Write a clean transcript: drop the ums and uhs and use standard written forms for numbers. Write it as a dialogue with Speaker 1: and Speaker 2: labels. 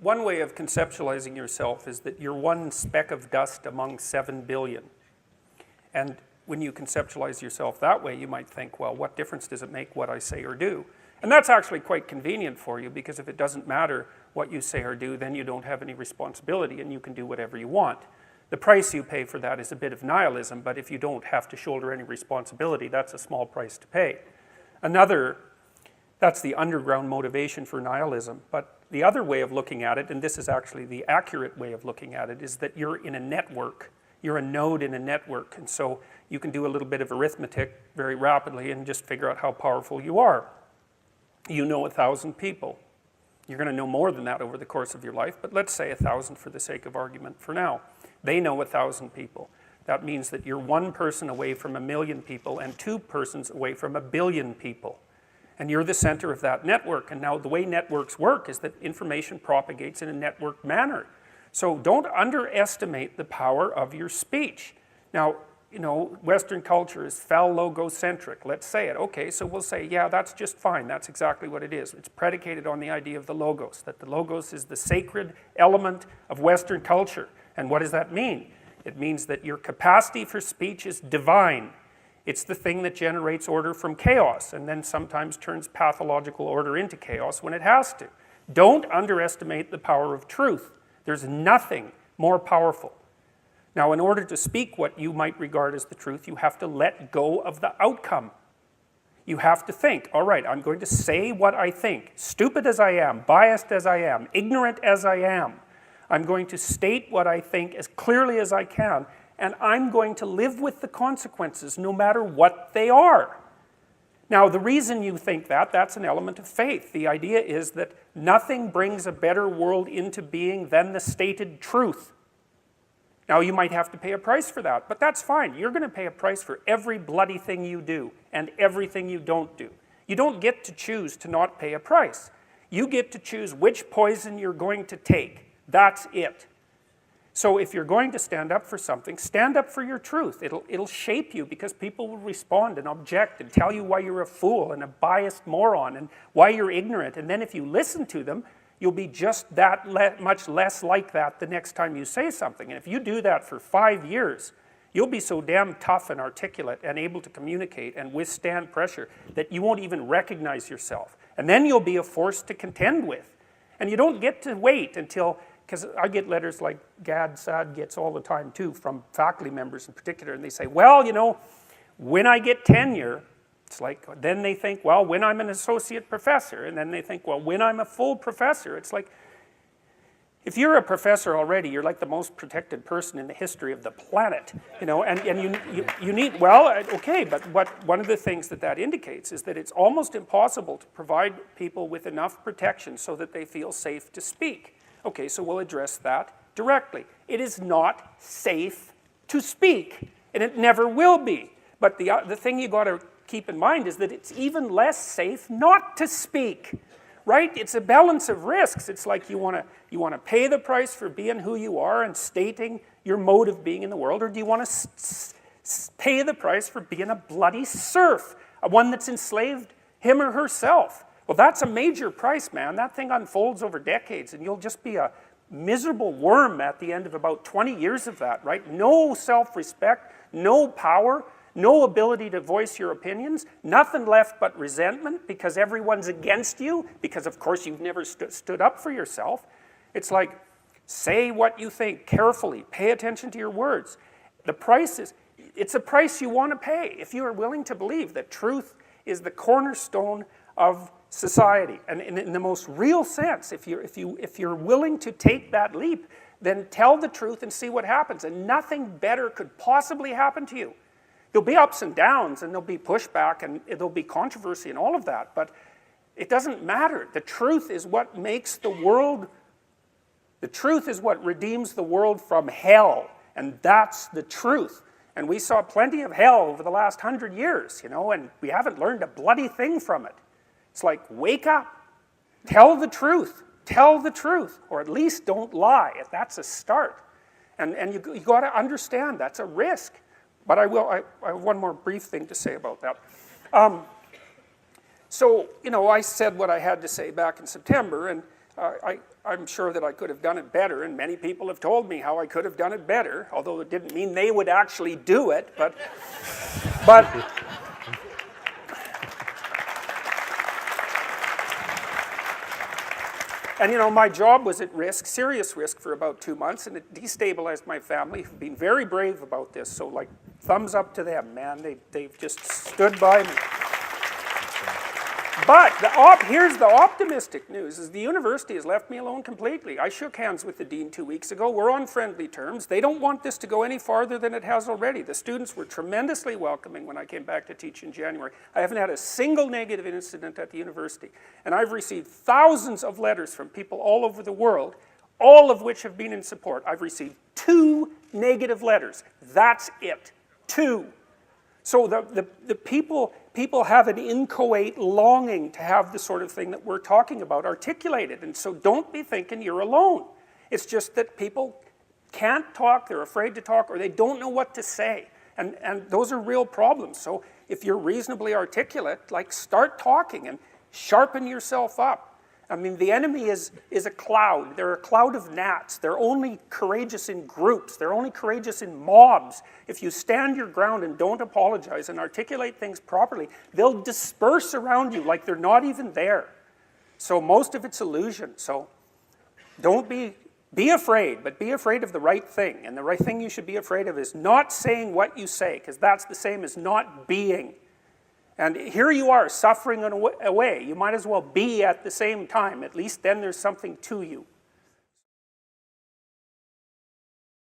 Speaker 1: one way of conceptualizing yourself is that you're one speck of dust among 7 billion. And when you conceptualize yourself that way, you might think, well, what difference does it make what I say or do? And that's actually quite convenient for you, because if it doesn't matter what you say or do, then you don't have any responsibility and you can do whatever you want. The price you pay for that is a bit of nihilism, but if you don't have to shoulder any responsibility, that's a small price to pay. That's the underground motivation for nihilism. But the other way of looking at it, and this is actually the accurate way of looking at it, is that you're in a network. You're a node in a network, and so you can do a little bit of arithmetic very rapidly and just figure out how powerful you are. You know 1,000 people. You're going to know more than that over the course of your life, but let's say 1,000 for the sake of argument for now. They know 1,000 people. That means that you're one person away from 1,000,000 people and 2 persons away from 1,000,000,000 people. And you're the center of that network. And now the way networks work is that information propagates in a network manner. So don't underestimate the power of your speech. Now, you know, Western culture is phallogocentric. Let's say it. Okay, so we'll say, yeah, that's just fine. That's exactly what it is. It's predicated on the idea of the logos, that the logos is the sacred element of Western culture. And what does that mean? It means that your capacity for speech is divine. It's the thing that generates order from chaos and then sometimes turns pathological order into chaos when it has to. Don't underestimate the power of truth. There's nothing more powerful. Now, in order to speak what you might regard as the truth, you have to let go of the outcome. You have to think, all right, I'm going to say what I think, stupid as I am, biased as I am, ignorant as I am. I'm going to state what I think as clearly as I can, and I'm going to live with the consequences no matter what they are. Now, the reason you think that, that's an element of faith. The idea is that nothing brings a better world into being than the stated truth. Now, you might have to pay a price for that, but that's fine. You're going to pay a price for every bloody thing you do and everything you don't do. You don't get to choose to not pay a price. You get to choose which poison you're going to take. That's it. So if you're going to stand up for something, stand up for your truth. It'll shape you because people will respond and object and tell you why you're a fool and a biased moron and why you're ignorant. And then if you listen to them, you'll be just that much less like that the next time you say something. And if you do that for 5 years, you'll be so damn tough and articulate and able to communicate and withstand pressure that you won't even recognize yourself. And then you'll be a force to contend with. And you don't get to wait until, because I get letters like Gad Saad gets all the time too, from faculty members in particular, and they say, well, you know, when I get tenure, it's like, then they think, well, when I'm an associate professor, and then they think, well, when I'm a full professor. It's like, if you're a professor already, you're like the most protected person in the history of the planet, you know, and you need, well, okay, but one of the things that indicates is that it's almost impossible to provide people with enough protection so that they feel safe to speak. Okay, so we'll address that directly. It is not safe to speak, and it never will be. But the thing you got to keep in mind is that it's even less safe not to speak, right? It's a balance of risks. It's like you want to pay the price for being who you are and stating your mode of being in the world, or do you want to pay the price for being a bloody serf, one that's enslaved him or herself? Well, that's a major price, man. That thing unfolds over decades, and you'll just be a miserable worm at the end of about 20 years of that, right? No self-respect, no power, no ability to voice your opinions, nothing left but resentment because everyone's against you, because of course you've never stood up for yourself. It's like, say what you think carefully, pay attention to your words. The price is, it's a price you want to pay if you are willing to believe that truth is the cornerstone of society. And in the most real sense, if you're willing to take that leap, then tell the truth and see what happens. And nothing better could possibly happen to you. There'll be ups and downs, and there'll be pushback, and there'll be controversy and all of that, but it doesn't matter. The truth is what makes the world, the truth is what redeems the world from hell, and that's the truth. And we saw plenty of hell over the last 100 years, you know, and we haven't learned a bloody thing from it. It's like, wake up, tell the truth, or at least don't lie. That's a start. And you got to understand that's a risk. But I have one more brief thing to say about that. So, you know, I said what I had to say back in September, and I'm sure that I could have done it better, and many people have told me how I could have done it better, although it didn't mean they would actually do it, but and you know, my job was at risk, serious risk, for about 2 months, and it destabilized my family, who've been very brave about this, so like, thumbs up to them, man. They've just stood by me. But here's the optimistic news, is the university has left me alone completely. I shook hands with the dean 2 weeks ago. We're on friendly terms. They don't want this to go any farther than it has already. The students were tremendously welcoming when I came back to teach in January. I haven't had a single negative incident at the university. And I've received thousands of letters from people all over the world, all of which have been in support. I've received 2 negative letters. That's it. 2. So the people have an inchoate longing to have the sort of thing that we're talking about articulated. And so don't be thinking you're alone. It's just that people can't talk, they're afraid to talk, or they don't know what to say. And those are real problems. So if you're reasonably articulate, like, start talking and sharpen yourself up. I mean, the enemy is a cloud. They're a cloud of gnats. They're only courageous in groups. They're only courageous in mobs. If you stand your ground and don't apologize and articulate things properly, they'll disperse around you like they're not even there. So most of it's illusion. So don't be afraid, but be afraid of the right thing. And the right thing you should be afraid of is not saying what you say, because that's the same as not being. And here you are, suffering away. You might as well be at the same time. At least then there's something to you.